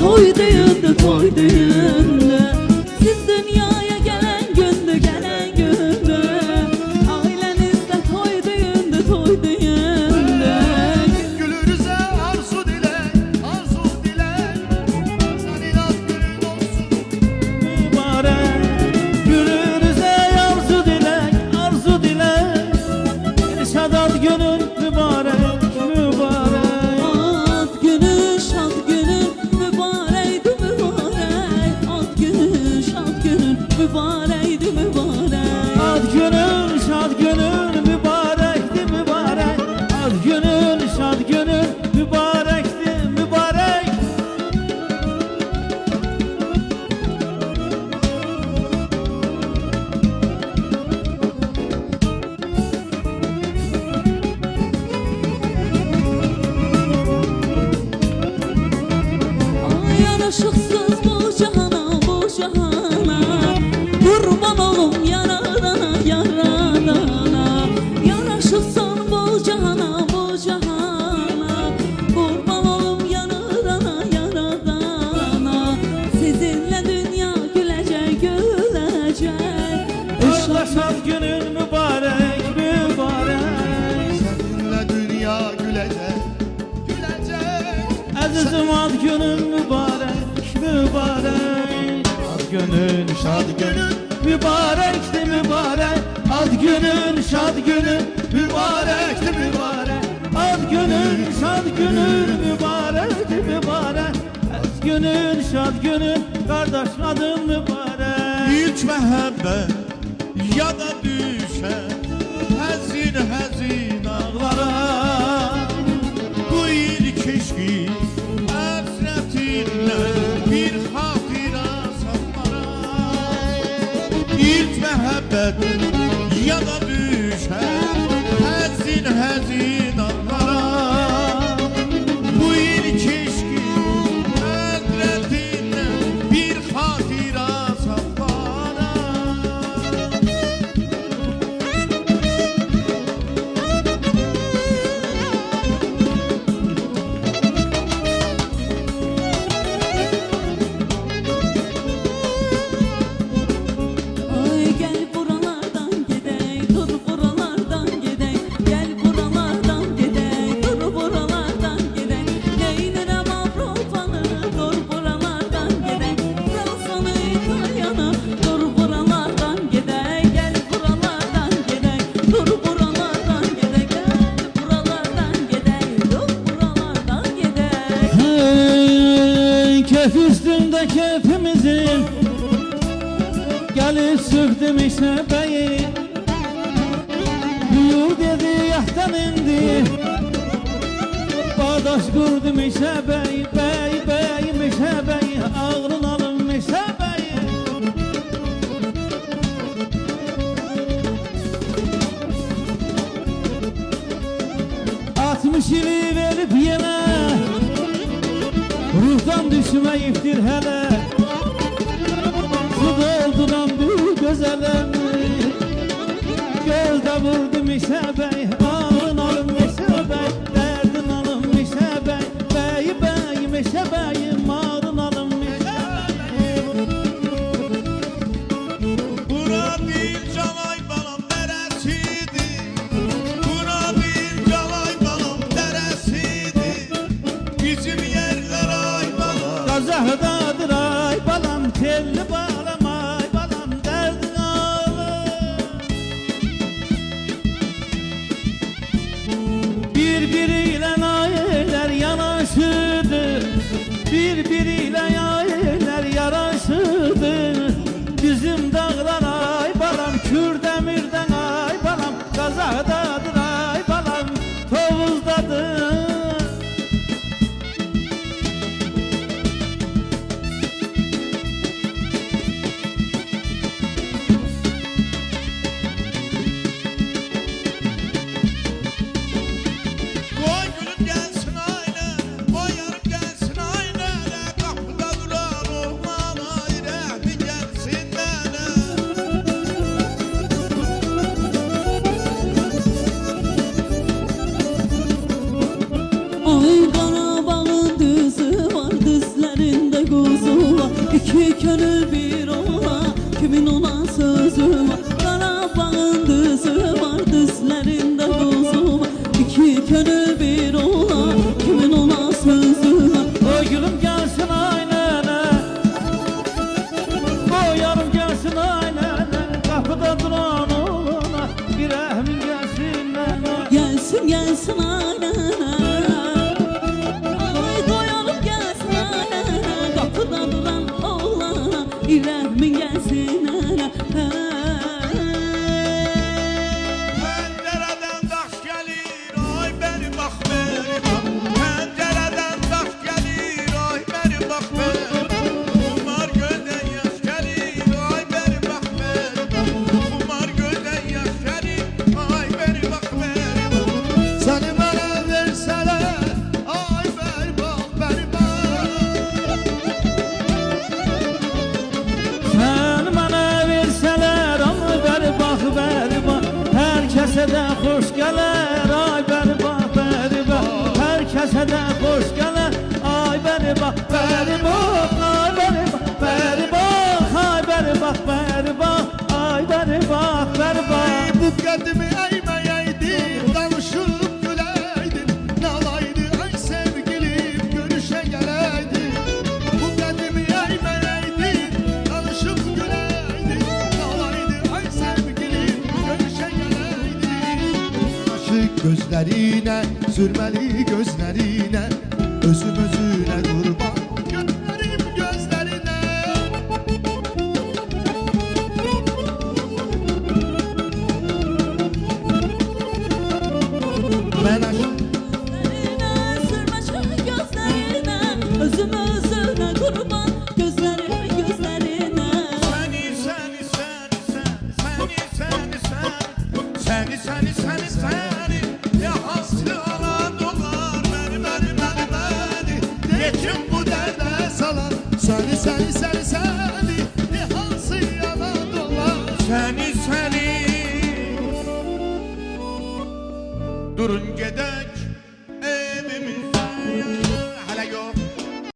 toy deyildi, toy deyildi. Siz dünyaya gelen gündü, gelen gündü. Ailenizde toy deyildi, toy deyildi. Gülünüze arzu dilek, arzu dilek. Senin ad günün olsun mübarek. Gülünüze arzu dilek, arzu dilek. Şad ad günün mübarek, mübarek. Ad günü, şad günün mübarekti, mübarek. Ad günü, şad günün mübarekti, mübarek. Ad günün, şad günün mübarekti, mübarek. Ad günün, şad günün mübarekti, mübarek. Ay yaraşıksız bu cihana, bu cihana. Kurban olum yaradana, yaradana. Yaraşıksan bu cihana, bu cihana. Kurban olum yaradana, yaradana. Sizinle dünya gülecek, gülecek. Kardeş ad günün mübarek, mübarek. Seninle dünya gülecek, gülecek. Azizim ad günün mübarek, mübarek. Ad günün, şad günün mübarekti, mübarek. Ad günün, şad günün mübarekti, mübarek. Ad günün, şad günün mübarekti, mübarek. Az günün, şad günün kardeş adın mübarek. İlk məhəbbət yada düşər, həzin həzin ağlara. Bu ilk eşqi həsrətinlə bir xatirə saxlara. İlk məhəbbət yada düşər, həzin həzin ağlara. Bu ilk eşqi həsrətinlə bir xatirə saxlara. Ay gel buralardan gidey, dur buralardan gidey. Gel buralardan gidey, dur buralardan gidey. Neynirəm Avropanı, dur buralardan gidey. Fransanı, İtalyanı, dur buralardan gidey. Gel buralardan gidey, dur buralardan gidey. Gel buralardan gidey, dur buralardan gidey. Hey, kef üstünde kefimizin gelip söktüm işebeyi. Buyur dedi yahtan indi, bağdaş kurdum işebeyi. Bey bey mişebeyi, ağrın alın mişebeyi. Altmış ili verip yine ruhdan düşmeyiptir hele. Su dolduran bir güzelim, gözde vurdum işebey. Ağrın alın işebey, derdin alın işebey. Bey bey mişebeyim, ağrın alın işebey. Bura bir calay balam neresidir? Bura bir calay balam neresidir? Bizim yerler ay balam. Kazahdadır ay balam, telli balam ay balam, derdin alın. Birbiriyle aileler yanaşırdı, birbiriyle aileler yaraşırdı. Bizim dağlar ay balam, Kürdemir'den ay balam, Kazahdadır ay balam, Tovuz'dadır. Koy gülüm gelsin aynen, koy yarım gelsin aynen. Kapıda durar kuzu var İki könül bir ola Kimin olan sözü var Qarabağın düzü var Düzlərində quzu var İki könül bir ola Kimin olan sözü var Oy gülüm gelsin aynene Oy yarım gelsin aynene Kapıda duran oğluna Bir rəhmin gelsin nene Gelsin gelsin ailene Ay doyalım gelsin ailene Kapıda duran oğlana İrəhmin gelsin ailene Pəncərədən daş gəlir, ay bəri bax, bəri bax. Pəncərədən daş gəlir, ay bəri bax, bəri bax. Xumar göldən yaş gəlir, ay bəri bax, bəri bax. Xumar göldən yaş gəlir, ay bəri bax, bəri bax. Səni mənə versələr, ay bəri bax, bəri bax. Sen bana verseler ama beri bak beri bak Herkese de hoş gelir ay beri bak beri bak Herkese de hoş gelir ay beri bak beri bak Ay beri bak beri bak Ay beri bak beri bak Ay beri bak beri bak Bu qədimi əyməyəydin, danışıb güləydin. Nalaydı ay sevgilim, görüşə gələydin. Bu qədimi əyməyəydin, danışıb güləydin. Nalaydı ay sevgilim, görüşə gələydin. Aşıq gözlərinə, sürməli gözlərinə, özüm özünə qurban, gözlərim gözlərinə. Mən aşıq Gözlerine sürme şu gözlerine Özüm özüne kurban Gözlerine gözlerine Səni Ya haslı Anadolular Məni Yetim bu dərdə salan Səni Ya hansı Anadolular Səni Durun gedək